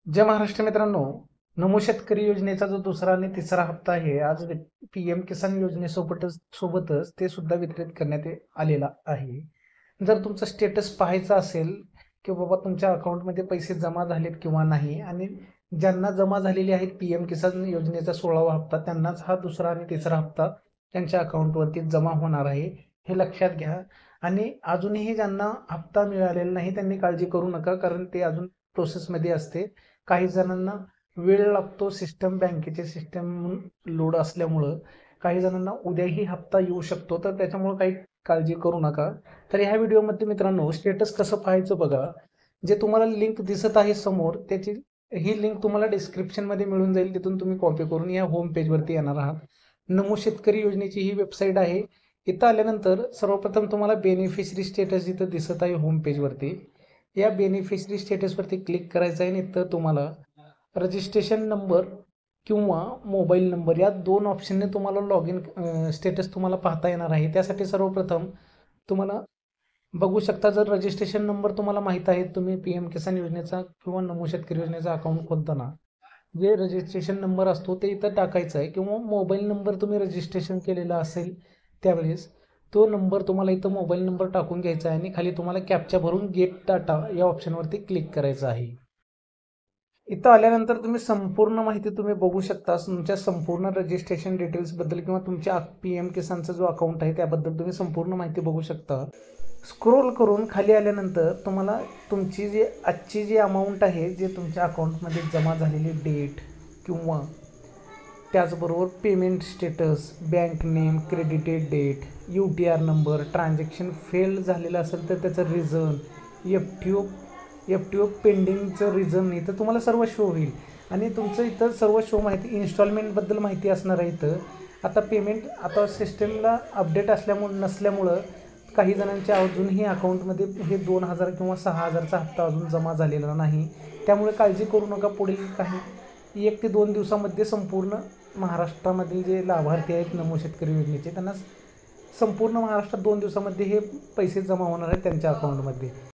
जय महाराष्ट्र मित्रांनो, नमो शेतकरी योजनेचा जो दुसरा आणि तिसरा हप्ता आहे, आज पीएम किसान योजनेसोबतच ते सुद्धा वितरित करण्यात आलेला आहे. जर तुमचं स्टेटस पाहायचं असेल की बाबा तुमच्या अकाउंटमध्ये पैसे जमा झालेत किंवा नाही, आणि ज्यांना जमा झालेले आहेत पीएम किसान योजनेचा 16वा हप्ता, त्यांनाच हा दुसरा आणि तिसरा हप्ता त्यांच्या अकाउंटवरती जमा होणार आहे, हे लक्षात घ्या. आणि अजूनही ज्यांना हप्ता मिळालेला नाही त्यांनी काळजी करू नका, कारण ते अजून प्रोसेसमध्ये असते. काही जणांना वेळ लागतो, बँकेचे सिस्टम लोड असल्यामुळं काही जणांना उद्याही हप्ता येऊ शकतो, तर त्याच्यामुळे काही काळजी करू नका. तर ह्या व्हिडिओमध्ये मित्रांनो, स्टेटस कसं पाहायचं बघा. जे तुम्हाला लिंक दिसत आहे समोर, त्याची ही लिंक तुम्हाला डिस्क्रिप्शनमध्ये मिळून जाईल, तिथून तुम्ही कॉपी करून या होम पेजवरती येणार आहात. नमो शेतकरी योजनेची ही वेबसाईट आहे. इथं आल्यानंतर सर्वप्रथम तुम्हाला बेनिफिशरी स्टेटस इथं दिसत आहे होम पेजवरती. या बेनिफिशरी स्टेटसवरती क्लिक करायचं आहे आणि इथं तुम्हाला रजिस्ट्रेशन नंबर किंवा मोबाईल नंबर या दोन ऑप्शनने तुम्हाला लॉग इन स्टेटस तुम्हाला पाहता येणार आहे. त्यासाठी सर्वप्रथम तुम्हाला बघू शकता, जर रजिस्ट्रेशन नंबर तुम्हाला माहीत आहे, तुम्ही पी एम किसान योजनेचा किंवा नमो शेतकरी योजनेचा अकाउंट खोलताना जे रजिस्ट्रेशन नंबर असतो ते इथं टाकायचा आहे, किंवा मोबाईल नंबर तुम्ही रजिस्ट्रेशन केलेला असेल त्यावेळेस तो नंबर तुम्हाला इथं मोबाईल नंबर टाकून घ्यायचा आहे आणि खाली तुम्हाला कॅप्चा भरून गेट डाटा या ऑप्शनवरती क्लिक करायचं आहे. इथं आल्यानंतर तुम्ही संपूर्ण माहिती तुम्ही बघू शकता. तुमच्या संपूर्ण रजिस्ट्रेशन डिटेल्सबद्दल किंवा तुमच्या पी एम किसानचा जो अकाउंट आहे त्याबद्दल तुम्ही संपूर्ण माहिती बघू शकता. स्क्रोल करून खाली आल्यानंतर तुम्हाला तुमची जी आजची जी अमाऊंट आहे, जे तुमच्या अकाउंटमध्ये जमा झालेली डेट किंवा त्याचबरोबर payment status, bank name, credited date, U T R number, transaction fail झालेलं असेल तर त्याचं रिझन, एफ टी ओ पेंडिंगचं रिझन इथं तुम्हाला सर्व शो होईल. आणि तुमचं इथं सर्व शो माहिती, इन्स्टॉलमेंटबद्दल माहिती असणार आहे इथं. आता पेमेंट आता सिस्टमला अपडेट नसल्यामुळं काही जणांच्या अजूनही अकाउंटमध्ये हे 2,000 किंवा 6,000चा हप्ता अजून जमा झालेला नाही. त्यामुळे काळजी करू नका. पुढील काही 1 ते 2 दिवसामध्ये संपूर्ण महाराष्ट्रामधील जे लाभार्थी आहेत नमो शेतकरी योजनेचे, त्यांना संपूर्ण महाराष्ट्रात 2 दिवसामध्ये हे पैसे जमा होणार आहेत त्यांच्या अकाउंटमध्ये.